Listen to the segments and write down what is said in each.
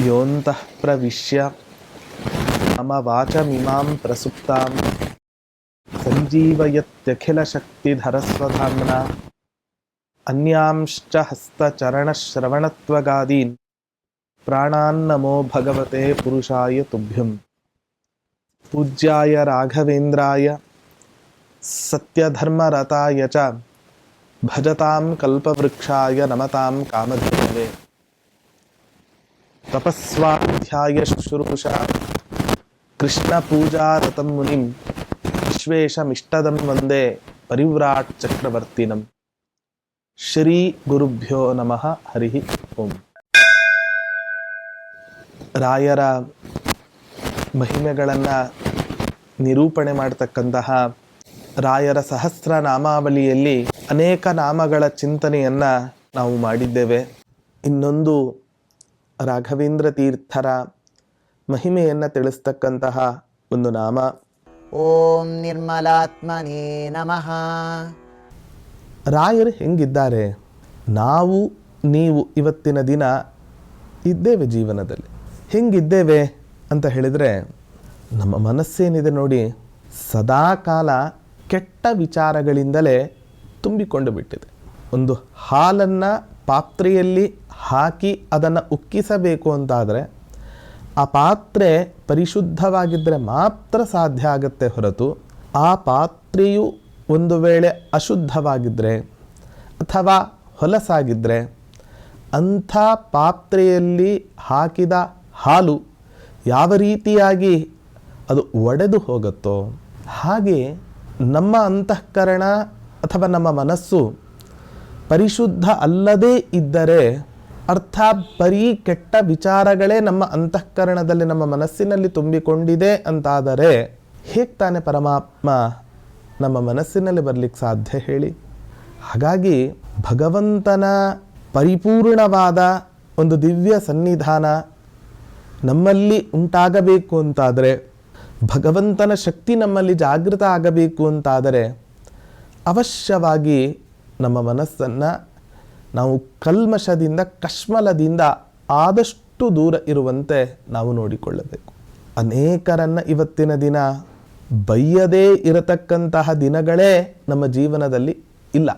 ಯೋಂತಃ ಪ್ರವಿಶ್ಯ ಮಮ ವಾಚಮಿಮಾಂ ಪ್ರಸುಪ್ತಾಂ ಸಂಜೀವಯತ್ಯಖಿಲಶಕ್ತಿಧರಸ್ವಧಾಮ್ನಾ ಅನ್ಯಾಂಶ್ಚ ಹಸ್ತಚರಣಶ್ರವಣತ್ವಗಾದೀನ್ ಪ್ರಾಣಾನ್ನಮೋ ಭಗವತೆ ಪುರುಷಾಯ ತುಭ್ಯಂ. ಪೂಜ್ಯಾಯ ರಾಘವೇಂದ್ರಾಯ ಸತ್ಯಧರ್ಮರತಾಯ ಚ ಭಜತಾಂ ಕಲ್ಪವೃಕ್ಷಾಯ ನಮತಾಂ ಕಾಮಧೇನವೇ. ತಪಸ್ವಾಧ್ಯಾಯ ಶುಶ್ರೂಷಾ ಕೃಷ್ಣಪೂಜಾರತಂ ಮುನಿಂ ವಿಶ್ವೇಶಮಿಷ್ಟದಂ ವಂದೇ ಪರಿವ್ರಾಟ್ ಚಕ್ರವರ್ತಿನಂ. ಶ್ರೀ ಗುರುಭ್ಯೋ ನಮಃ. ಹರಿ ಓಂ. ರಾಯರ ಮಹಿಮೆಗಳನ್ನು ನಿರೂಪಣೆ ಮಾಡತಕ್ಕಂತಹ ರಾಯರ ಸಹಸ್ರ ನಾಮಾವಳಿಯಲ್ಲಿ ಅನೇಕ ನಾಮಗಳ ಚಿಂತನೆಯನ್ನು ನಾವು ಮಾಡಿದ್ದೇವೆ. ಇನ್ನೊಂದು ರಾಘವೇಂದ್ರ ತೀರ್ಥರ ಮಹಿಮೆಯನ್ನು ತಿಳಿಸ್ತಕ್ಕಂತಹ ಒಂದು ನಾಮ ಓಂ ನಿರ್ಮಲಾತ್ಮನೇ ನಮಃ. ರಾಯರು ಹೆಂಗಿದ್ದಾರೆ? ನಾವು ನೀವು ಇವತ್ತಿನ ದಿನ ಇದ್ದೇವೆ ಜೀವನದಲ್ಲಿ. ಹೆಂಗಿದ್ದೇವೆ ಅಂತ ಹೇಳಿದರೆ, ನಮ್ಮ ಮನಸ್ಸೇನಿದೆ ನೋಡಿ, ಸದಾಕಾಲ ಕೆಟ್ಟ ವಿಚಾರಗಳಿಂದಲೇ ತುಂಬಿಕೊಂಡು ಬಿಟ್ಟಿದೆ. ಒಂದು ಹಾಲನ್ನು ಪಾತ್ರೆಯಲ್ಲಿ ಹಾಕಿ ಅದನ್ನು ಉಕ್ಕಿಸಬೇಕು ಅಂತಾದರೆ ಆ ಪಾತ್ರೆ ಪರಿಶುದ್ಧವಾಗಿದ್ದರೆ ಮಾತ್ರ ಸಾಧ್ಯ ಆಗುತ್ತೆ ಹೊರತು, ಆ ಪಾತ್ರೆಯು ಒಂದು ವೇಳೆ ಅಶುದ್ಧವಾಗಿದ್ದರೆ ಅಥವಾ ಹೊಲಸಾಗಿದ್ದರೆ ಅಂಥ ಪಾತ್ರೆಯಲ್ಲಿ ಹಾಕಿದ ಹಾಲು ಯಾವ ರೀತಿಯಾಗಿ ಅದು ಒಡೆದು ಹೋಗುತ್ತೋ ಹಾಗೆ ನಮ್ಮ ಅಂತಃಕರಣ ಅಥವಾ ನಮ್ಮ ಮನಸ್ಸು ಪರಿಶುದ್ಧ ಅಲ್ಲದೇ ಇದ್ದರೆ, ಅರ್ಥಾತ್ ಬರೀ ಕೆಟ್ಟ ವಿಚಾರಗಳೇ ನಮ್ಮ ಅಂತಃಕರಣದಲ್ಲಿ ನಮ್ಮ ಮನಸ್ಸಿನಲ್ಲಿ ತುಂಬಿಕೊಂಡಿದೆ ಅಂತಾದರೆ ಹೇಗೆ ತಾನೇ ಪರಮಾತ್ಮ ನಮ್ಮ ಮನಸ್ಸಿನಲ್ಲಿ ಬರಲಿಕ್ಕೆ ಸಾಧ್ಯ ಹೇಳಿ? ಹಾಗಾಗಿ ಭಗವಂತನ ಪರಿಪೂರ್ಣವಾದ ಒಂದು ದಿವ್ಯ ಸನ್ನಿಧಾನ ನಮ್ಮಲ್ಲಿ ಉಂಟಾಗಬೇಕು ಅಂತಾದರೆ, ಭಗವಂತನ ಶಕ್ತಿ ನಮ್ಮಲ್ಲಿ ಜಾಗೃತ ಆಗಬೇಕು ಅಂತಾದರೆ ಅವಶ್ಯವಾಗಿ ನಮ್ಮ ಮನಸ್ಸನ್ನು ನಾವು ಕಲ್ಮಶದಿಂದ ಕಶ್ಮಲದಿಂದ ಆದಷ್ಟು ದೂರ ಇರುವಂತೆ ನಾವು ನೋಡಿಕೊಳ್ಳಬೇಕು. ಅನೇಕರನ್ನು ಇವತ್ತಿನ ದಿನ ಬೈಯದೇ ಇರತಕ್ಕಂತಹ ದಿನಗಳೇ ನಮ್ಮ ಜೀವನದಲ್ಲಿ ಇಲ್ಲ.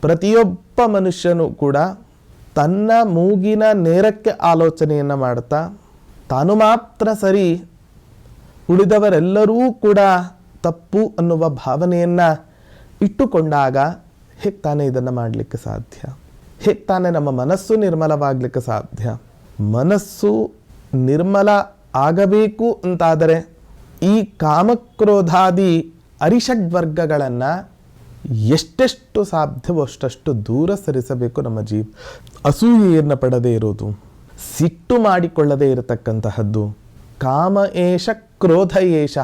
ಪ್ರತಿಯೊಬ್ಬ ಮನುಷ್ಯನು ಕೂಡ ತನ್ನ ಮೂಗಿನ ನೇರಕ್ಕೆ ಆಲೋಚನೆಯನ್ನು ಮಾಡ್ತಾ ತಾನು ಮಾತ್ರ ಸರಿ, ಉಳಿದವರೆಲ್ಲರೂ ಕೂಡ ತಪ್ಪು ಅನ್ನುವ ಭಾವನೆಯನ್ನು ಇಟ್ಟುಕೊಂಡಾಗ ಹೇಗೆ ತಾನೇ ಇದನ್ನು ಮಾಡಲಿಕ್ಕೆ ಸಾಧ್ಯ? ಹೇಗೆ ತಾನೇ ನಮ್ಮ ಮನಸ್ಸು ನಿರ್ಮಲವಾಗಲಿಕ್ಕೆ ಸಾಧ್ಯ? ಮನಸ್ಸು ನಿರ್ಮಲ ಆಗಬೇಕು ಅಂತಾದರೆ ಈ ಕಾಮಕ್ರೋಧಾದಿ ಅರಿಷಡ್ವರ್ಗಗಳನ್ನು ಎಷ್ಟೆಷ್ಟು ಸಾಧ್ಯವೋ ಅಷ್ಟಷ್ಟು ದೂರ ಸರಿಸಬೇಕು. ನಮ್ಮ ಅಸೂಯೆಯನ್ನು ಪಡದೇ ಇರೋದು, ಸಿಟ್ಟು ಮಾಡಿಕೊಳ್ಳದೇ ಇರತಕ್ಕಂತಹದ್ದು, ಕಾಮ ಏಷ ಕ್ರೋಧ ಏಷ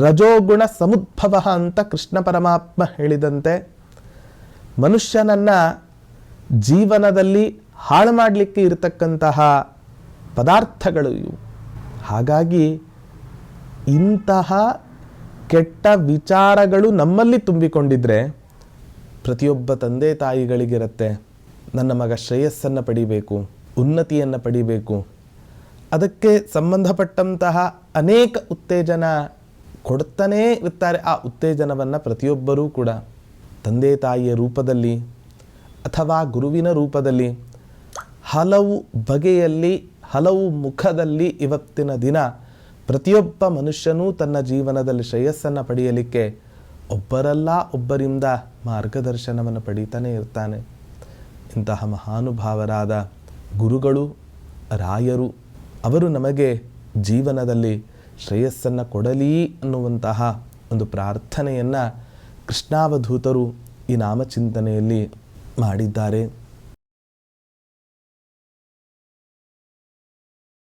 ರಜೋಗುಣ ಸಮುದ್ಭವ ಅಂತ ಕೃಷ್ಣ ಪರಮಾತ್ಮ ಹೇಳಿದಂತೆ ಮನುಷ್ಯನನ್ನು ಜೀವನದಲ್ಲಿ ಹಾಳು ಮಾಡಲಿಕ್ಕೆ ಇರತಕ್ಕಂತಹ ಪದಾರ್ಥಗಳು ಇವು. ಹಾಗಾಗಿ ಇಂತಹ ಕೆಟ್ಟ ವಿಚಾರಗಳು ನಮ್ಮಲ್ಲಿ ತುಂಬಿಕೊಂಡಿದ್ರೆ ಪ್ರತಿಯೊಬ್ಬ ತಂದೆ ತಾಯಿಗಳಿಗಿರುತ್ತೆ, ನನ್ನ ಮಗ ಶ್ರೇಯಸ್ಸನ್ನು ಪಡಿಬೇಕು, ಉನ್ನತಿಯನ್ನು ಪಡಿಬೇಕು. ಅದಕ್ಕೆ ಸಂಬಂಧಪಟ್ಟಂತಹ ಅನೇಕ ಉತ್ತೇಜನ ಕೊಡ್ತಾನೇ ಇರ್ತಾರೆ. ಆ ಉತ್ತೇಜನವನ್ನು ಪ್ರತಿಯೊಬ್ಬರೂ ಕೂಡ ತಂದೆ ತಾಯಿಯ ರೂಪದಲ್ಲಿ ಅಥವಾ ಗುರುವಿನ ರೂಪದಲ್ಲಿ ಹಲವು ಬಗೆಯಲ್ಲಿ ಹಲವು ಮುಖದಲ್ಲಿ ಇವತ್ತಿನ ದಿನ ಪ್ರತಿಯೊಬ್ಬ ಮನುಷ್ಯನೂ ತನ್ನ ಜೀವನದಲ್ಲಿ ಶ್ರೇಯಸ್ಸನ್ನು ಪಡೆಯಲಿಕ್ಕೆ ಒಬ್ಬರಲ್ಲ ಒಬ್ಬರಿಂದ ಮಾರ್ಗದರ್ಶನವನ್ನು ಪಡೀತಾನೆ ಇರ್ತಾನೆ. ಇಂತಹ ಮಹಾನುಭಾವರಾದ ಗುರುಗಳು, ರಾಯರು, ಅವರು ನಮಗೆ ಜೀವನದಲ್ಲಿ ಶ್ರೇಯಸ್ಸನ್ನು ಕೊಡಲಿ ಅನ್ನುವಂತಹ ಒಂದು ಪ್ರಾರ್ಥನೆಯನ್ನು ಕೃಷ್ಣಾವಧೂತರು ಈ ನಾಮಚಿಂತನೆಯಲ್ಲಿ ಮಾಡಿದ್ದಾರೆ.